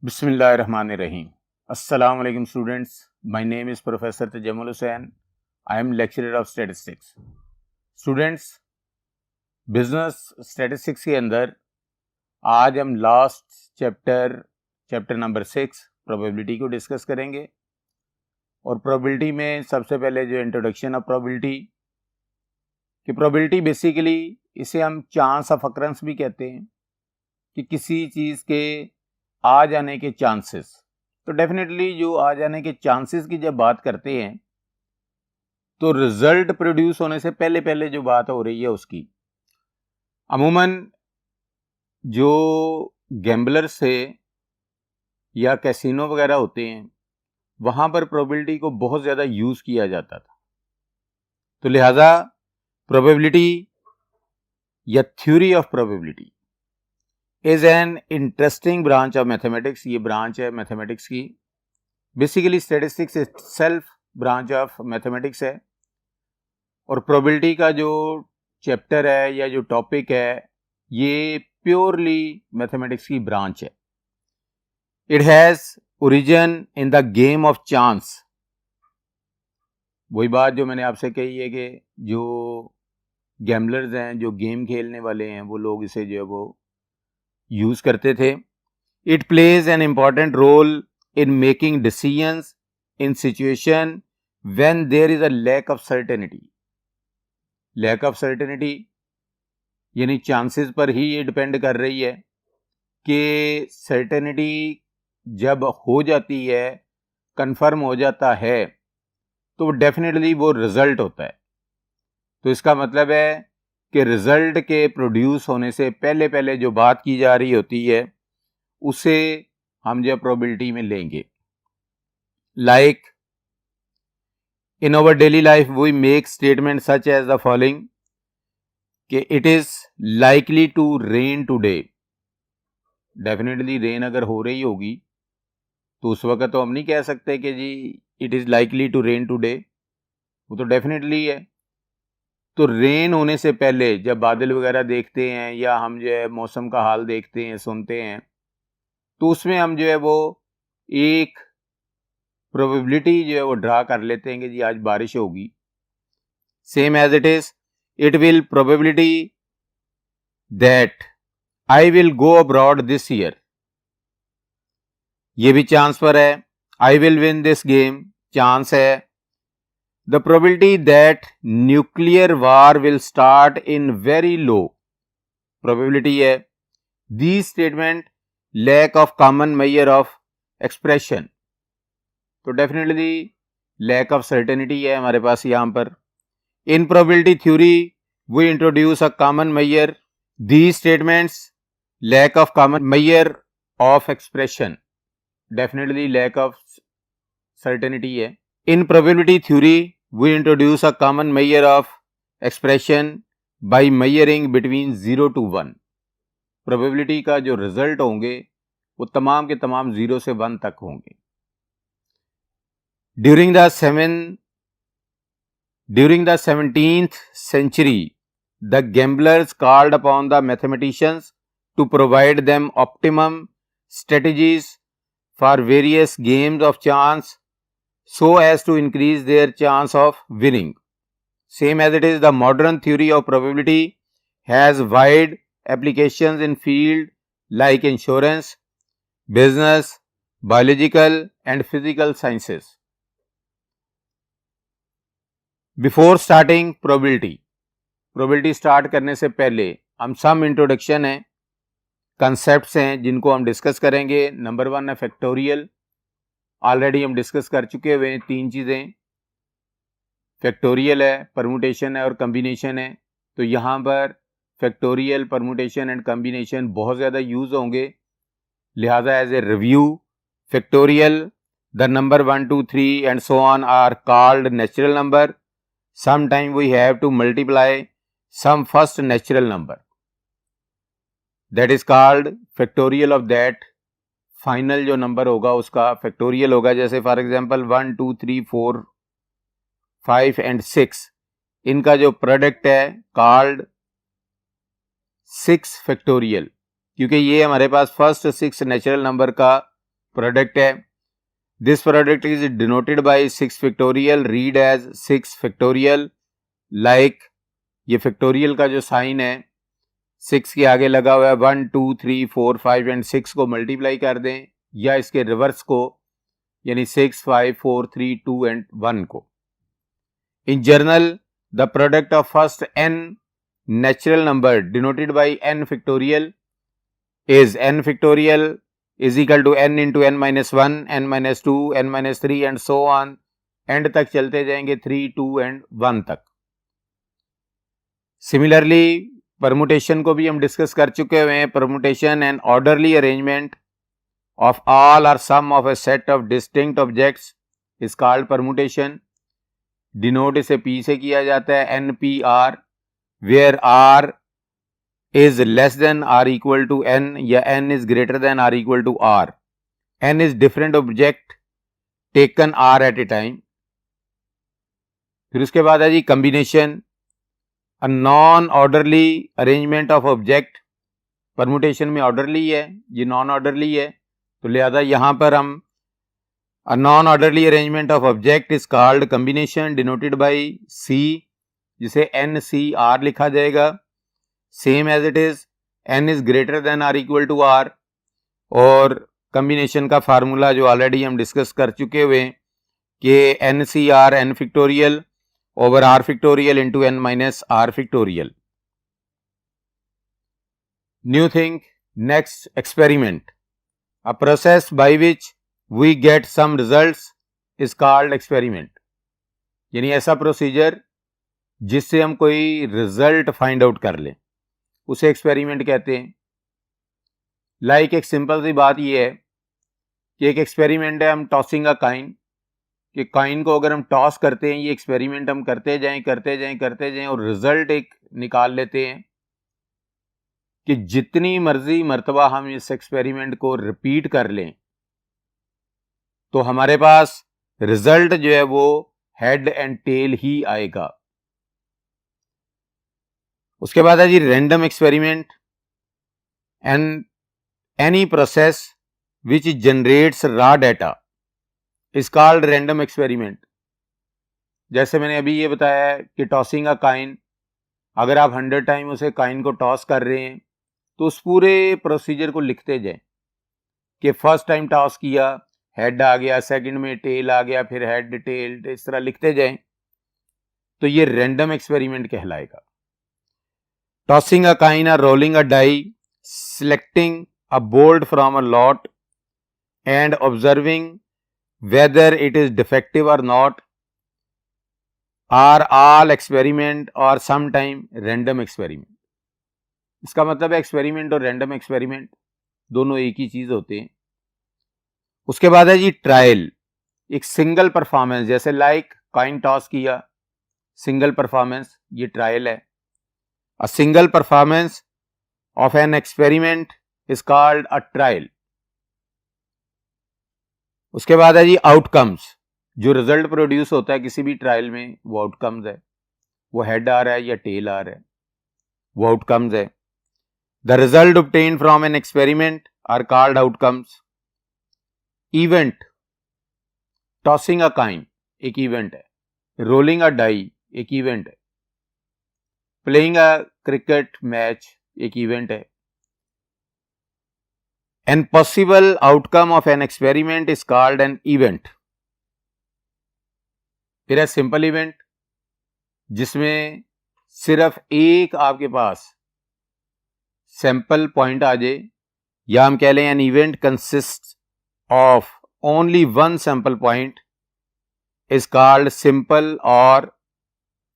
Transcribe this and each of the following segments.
Bismillahirrahmanirrahim. Assalamu alaikum students. My name is Professor Tajamul Hussain. I am lecturer of statistics. Students, business statistics के अंदर आज हम last chapter number 6 probability को discuss करेंगे। और probability में सबसे पहले जो इंट्रोडक्शन ऑफ प्रोबेबिलिटी कि प्रोबेबिलिटी बेसिकली इसे हम चांस ऑफ अकरेंस भी कहते हैं कि किसी चीज़ के आ जाने के चांसेस। तो डेफिनेटली जो आ जाने के चांसेस की जब बात करते हैं तो रिजल्ट प्रोड्यूस होने से पहले पहले जो बात हो रही है उसकी अमूमन जो गैम्बलर्स है या कैसीनो वगैरह होते हैं वहाँ पर प्रोबेबिलिटी को बहुत ज़्यादा यूज़ किया जाता था। तो लिहाजा प्रोबेबिलिटी या theory of probability is an interesting branch of mathematics. ये ब्रांच है मैथमेटिक्स की। Basically statistics itself branch of mathematics है और प्रोबेबिलिटी का जो चैप्टर है या जो टॉपिक है ये प्योरली मैथमेटिक्स की ब्रांच है। It has origin in the game of chance. वही बात जो मैंने आपसे कही है कि जो गैम्बलर्स हैं, जो गेम खेलने वाले हैं, वो लोग इसे जो है वो यूज करते थे। It plays an important role in making decisions in situation when there is a lack of certainty. Lack of certainty यानी चांसेस पर ही ये डिपेंड कर रही है कि सर्टेनिटी जब हो जाती है, कंफर्म हो जाता है, तो डेफिनेटली वो रिजल्ट होता है। तो इसका मतलब है कि रिजल्ट के प्रोड्यूस होने से पहले पहले जो बात की जा रही होती है उसे हम जो प्रोबेबिलिटी में लेंगे। Like in our daily life we make statement such as the following कि it is likely to rain today. Definitely rain अगर हो रही होगी तो उस वक्त तो हम नहीं कह सकते कि जी it is likely to rain today, वो तो डेफिनेटली है। तो रेन होने से पहले जब बादल वगैरह देखते हैं या हम जो है मौसम का हाल देखते हैं, सुनते हैं, तो उसमें हम जो है वो एक प्रोबेबिलिटी जो है वो ड्रा कर लेते हैं कि जी आज बारिश होगी। Same as it is it will probability that I will go abroad this year, ये भी चांस पर है। I will win this game, chance है। The probability that nuclear war will start in very low, probability है। These statement lack of common measure of expression, तो definitely lack of certainty है हमारे पास यहाँ पर। In probability theory we introduce a common measure. These statements lack of common measure of expression, definitely lack of certainty है। In probability theory, we introduce a common measure of expression by measuring between 0 to 1. Probability का जो result होंगे वो तमाम के तमाम 0 से 1 तक होंगे। During the 17th century, the gamblers called upon the mathematicians to provide them optimum strategies for various games of chance so as to increase their chance of winning. Same as it is, the modern theory of probability has wide applications in field like insurance, business, biological and physical sciences. Before starting probability start करने से पहले हम some introduction है, concepts हैं जिनको हम discuss करेंगे। Number 1 है फैक्टोरियल। ऑलरेडी हम डिस्कस कर चुके हुए हैं 3 चीज़ें। फैक्टोरियल है, परमुटेशन है और कम्बिनेशन है। तो यहाँ पर फैक्टोरियल, परमुटेशन एंड कम्बिनेशन बहुत ज़्यादा यूज़ होंगे। लिहाजा as a review, factorial the number 1 2 3 and so on are called natural number. Some time we have to multiply some first natural number, that is called factorial of that. Final जो number होगा उसका factorial होगा। जैसे for example 1 2 3 4 5 and 6, इनका जो product है called 6 factorial, क्योंकि ये हमारे पास फर्स्ट 6 नेचुरल नंबर का प्रोडक्ट है. This product is denoted by 6 factorial, read as 6 factorial. Like ये फैक्टोरियल का जो साइन है 6 के आगे लगा हुआ है, 1 2 3 4 5 एंड 6 को मल्टीप्लाई कर दें, या इसके रिवर्स को, यानी 6 5 4 3 2 एंड 1 को. In general the product of first n natural number denoted by n factorial is n factorial is equal to n into n minus 1, n minus 2, n minus 3 and so on. And तक चलते जाएंगे 3, 2 and 1 तक. Similarly permutation को भी हम discuss कर चुके हुए हैं. Permutation and orderly arrangement of all or some of a set of distinct objects is called permutation. Denote इसे P से किया जाता है, NPR, where R is less than or equal to N या N is greater than or equal to R. N is different object taken R at a time. फिर उसके बाद है जी combination, a non-orderly arrangement of object. permutation में orderly है, ये non-orderly है, तो लिहाजा यहाँ पर हम a non-orderly arrangement of object is called combination denoted by C, जिसे NCR लिखा जाएगा. Same as it is, n is greater than or equal to r. और कम्बिनेशन का फार्मूला जो ऑलरेडी हम डिस्कस कर चुके हुए कि NCR n factorial over r factorial into n minus r factorial. New thing, next experiment. A process by which we get some results is called experiment. यानी ऐसा प्रोसीजर जिससे हम कोई रिजल्ट फाइंड आउट कर लें, उसे एक्सपेरिमेंट कहते हैं. लाइक एक सिंपल सी बात यह है कि एक एक्सपेरिमेंट है, हम टॉसिंग अ काइन, कि काइन को अगर हम टॉस करते हैं, ये एक्सपेरिमेंट हम करते जाएं और रिजल्ट एक निकाल लेते हैं कि जितनी मर्जी मर्तबा हम इस एक्सपेरिमेंट को रिपीट कर लें तो हमारे पास रिजल्ट जो है वो हेड एंड टेल ही आएगा. उसके बाद है जी random experiment. And any process which generates raw data is called random experiment. जैसे मैंने अभी ये बताया है कि टॉसिंग अ काइन, अगर आप 100 टाइम उसे काइन को टॉस कर रहे हैं तो उस पूरे प्रोसीजर को लिखते जाएं कि फर्स्ट टाइम टॉस किया, हेड आ गया, सेकंड में टेल आ गया, फिर हेड टेल, इस तरह लिखते जाएं, तो ये रैंडम एक्सपेरिमेंट कहलाएगा. Tossing a coin or rolling a die, selecting a board from a lot and observing whether it is defective or not are all experiment or sometime random experiment. इसका मतलब है एक्सपेरिमेंट और random experiment दोनों एक ही चीज होते हैं. उसके बाद है जी ट्रायल. एक सिंगल परफॉर्मेंस, जैसे लाइक कॉइन टॉस किया, सिंगल परफॉर्मेंस, ये ट्रायल है. A single performance of an experiment is called a trial. उसके बाद है जी आउटकम्स. जो रिजल्ट प्रोड्यूस होता है किसी भी ट्रायल में वो आउटकम्स है. वो हेड आ रहा है या टेल आ रहा है, वो आउटकम्स है. The result obtained from an experiment are called outcomes. Event, tossing a coin एक इवेंट है, रोलिंग अ डाई एक इवेंट है, प्लेइंग अ क्रिकेट मैच एक इवेंट है. An possible outcome of an experiment is called an event. फिर है simple event, जिसमें सिर्फ एक आपके पास सैंपल पॉइंट आ जाए, या हम कह लें an event consist of only one sample point is called simple और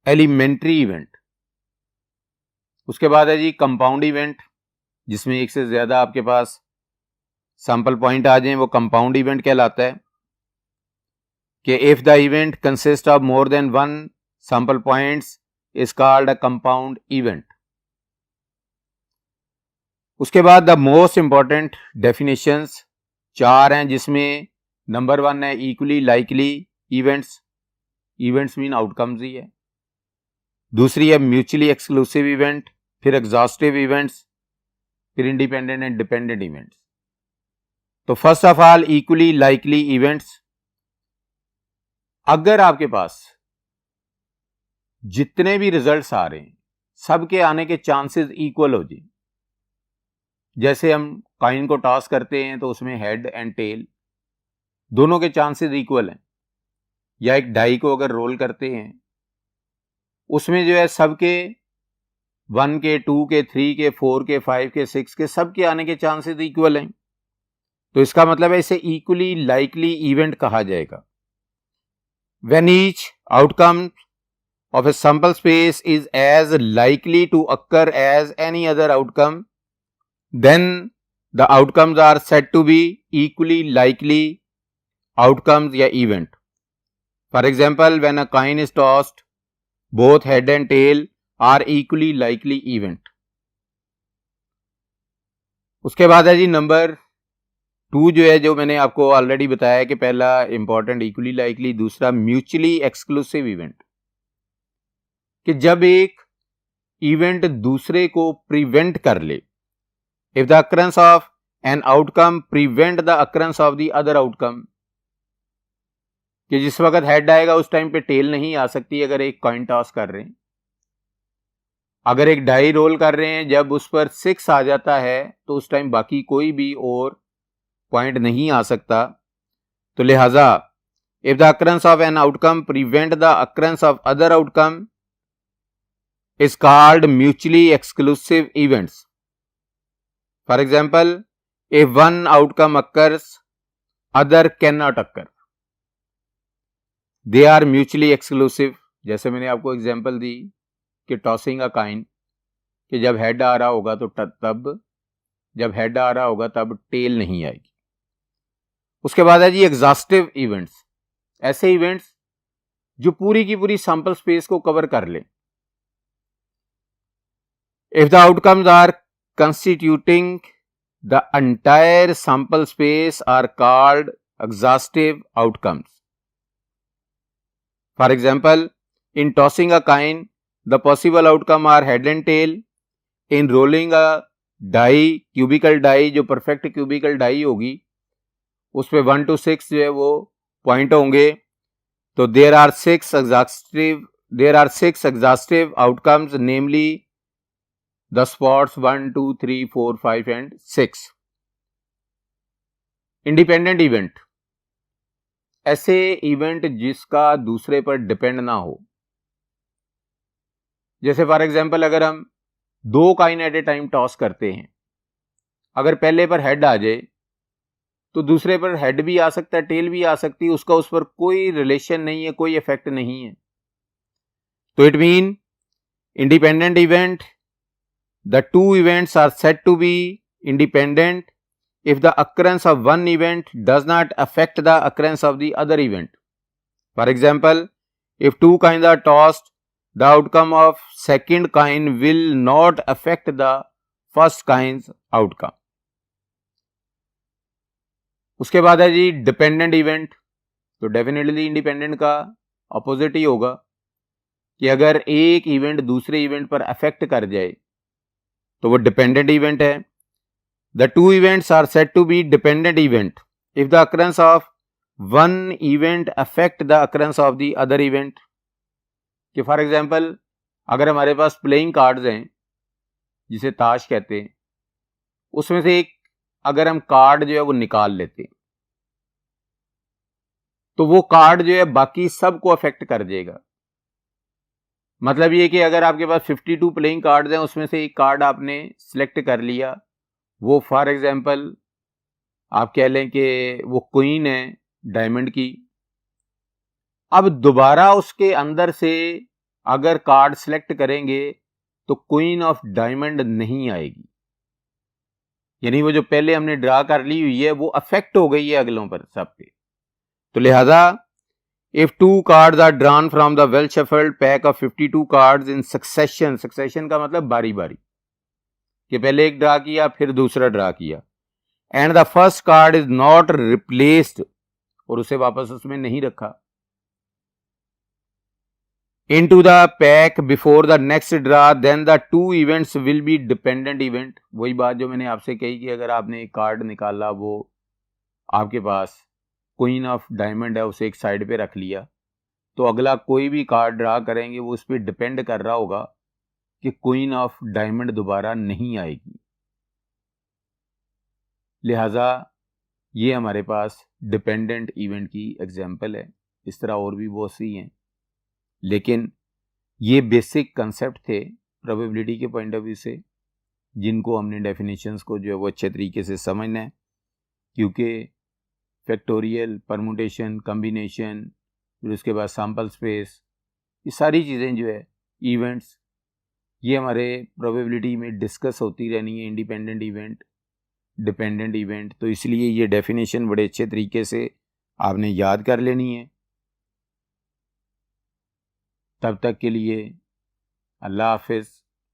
एलिमेंट्री इवेंट. उसके बाद है जी कंपाउंड इवेंट, जिसमें एक से ज्यादा आपके पास सैंपल पॉइंट आ जाएं, वो कंपाउंड इवेंट कहलाता है. कि if the event consist of more than one sample points is called a compound event. उसके बाद द मोस्ट इंपॉर्टेंट डेफिनेशंस 4 हैं, जिसमें नंबर 1 है equally likely events. Events mean outcomes ही है. दूसरी है म्यूचुअली एक्सक्लूसिव इवेंट, फिर एग्जॉस्टिव इवेंट्स, फिर इंडिपेंडेंट एंड डिपेंडेंट इवेंट्स. तो first of all equally likely events, अगर आपके पास जितने भी रिजल्ट्स आ रहे हैं सबके आने के चांसेस इक्वल हो जाए, जैसे हम कॉइन को टॉस करते हैं तो उसमें हेड एंड टेल दोनों के चांसेस इक्वल हैं, या एक डाई को अगर रोल करते हैं उसमें जो है सबके 1 के 2 के 3 के 4 के 5 के 6 के सबके आने के चांसेस इक्वल हैं, तो इसका मतलब है इसे इक्वली लाइकली इवेंट कहा जाएगा। When each outcome of a sample space is as likely to occur as any other outcome, then the outcomes are said to be equally likely outcomes या event. For example, when a coin is tossed, both head and tail are equally likely event. उसके बाद है जी number 2 जो है, जो मैंने आपको already बताया कि पहला इंपॉर्टेंट इक्वली लाइकली, दूसरा म्यूचुअली एक्सक्लूसिव इवेंट, कि जब एक इवेंट दूसरे को प्रिवेंट कर ले, if the occurrence of an outcome prevent the occurrence of the other outcome, कि जिस वक्त हेड आएगा उस टाइम पे टेल नहीं आ सकती अगर एक कॉइन टॉस कर रहे हैं। अगर एक डाई रोल कर रहे हैं, जब उस पर 6 आ जाता है तो उस टाइम बाकी कोई भी और पॉइंट नहीं आ सकता। तो लिहाजा if the occurrence of an outcome prevent the occurrence of other outcome is called mutually exclusive events. For example, if one outcome occurs other can not occur, they are mutually exclusive. जैसे मैंने आपको example दी कि tossing a coin, कि जब head आ रहा होगा तो तब, जब हेड आ रहा होगा तब टेल नहीं आएगी। उसके बाद है जी एग्जॉस्टिव इवेंट्स, ऐसे इवेंट्स जो पूरी की पूरी सैंपल स्पेस को कवर कर ले। If the outcomes are constituting the entire sample space are called exhaustive outcomes. For example, in tossing a coin the possible outcome are head and tail. In rolling a die, cubical die, जो perfect cubical die होगी उस पे 1 to 6 जो है वो point होंगे। तो there are 6 exhaustive outcomes, namely the spots 1 2 3 4 5 and 6। Independent event, ऐसे इवेंट जिसका दूसरे पर डिपेंड ना हो। जैसे फॉर एग्जाम्पल, अगर हम 2 coin at a time toss करते हैं, अगर पहले पर हेड आ जाए तो दूसरे पर हेड भी आ सकता है, टेल भी आ सकती है, उसका उस पर कोई रिलेशन नहीं है, कोई इफेक्ट नहीं है। तो it mean independent event, the 2 events are said to be independent if the occurrence of one event does not affect the occurrence of the other event. For example, if 2 coins are tossed, the outcome of second coin will not affect the first coin's outcome. उसके बाद है जी dependent event. तो definitely independent का opposite ही होगा, कि अगर एक event दूसरे इवेंट पर अफेक्ट कर जाए तो वो डिपेंडेंट इवेंट है। The 2 events are said to be dependent event if the occurrence of one event affect the occurrence of the other event. कि फॉर एग्जाम्पल, अगर हमारे पास प्लेइंग कार्ड्स हैं जिसे ताश कहते हैं, उसमें से एक अगर हम कार्ड जो है वो निकाल लेते हैं तो वो कार्ड जो है बाकी सबको अफेक्ट कर देगा। मतलब ये कि अगर आपके पास 52 प्लेइंग कार्ड्स हैं, उसमें से एक कार्ड आपने सिलेक्ट कर लिया, वो फॉर एग्जाम्पल आप कह लें कि वो क्वीन है डायमंड की। अब दोबारा उसके अंदर से अगर कार्ड सिलेक्ट करेंगे तो क्वीन ऑफ डायमंड नहीं आएगी, यानी वो जो पहले हमने ड्रा कर ली हुई है वो अफेक्ट हो गई है अगलों पर सब पे। तो लिहाजा if 2 cards are drawn from the well shuffled pack of 52 cards in succession, succession का मतलब बारी बारी, कि पहले एक ड्रा किया फिर दूसरा ड्रा किया, and the first card is not replaced, और उसे वापस उसमें नहीं रखा, into the pack before the next draw, then the 2 events will be dependent event. वही बात जो मैंने आपसे कही कि अगर आपने एक कार्ड निकाला वो आपके पास क्वीन ऑफ डायमंड है, उसे एक साइड पे रख लिया, तो अगला कोई भी कार्ड ड्रा करेंगे वो उस पर डिपेंड कर रहा होगा कि क्वीन ऑफ डायमंड दोबारा नहीं आएगी। लिहाजा ये हमारे पास डिपेंडेंट इवेंट की एग्जाम्पल है। इस तरह और भी बहुत सी हैं, लेकिन ये बेसिक कंसेप्ट थे प्रोबेबिलिटी के पॉइंट ऑफ व्यू से, जिनको हमने डेफिनेशंस को जो है वो अच्छे तरीके से समझना है, क्योंकि फैक्टोरियल, परमुटेशन, कम्बिनेशन, फिर उसके बाद सैम्पल स्पेस, ये सारी चीज़ें जो है इवेंट्स, ये हमारे प्रोबेबिलिटी में डिस्कस होती रहनी है, इंडिपेंडेंट इवेंट, डिपेंडेंट इवेंट। तो इसलिए ये डेफिनेशन बड़े अच्छे तरीके से आपने याद कर लेनी है। तब तक के लिए अल्लाह हाफिज़।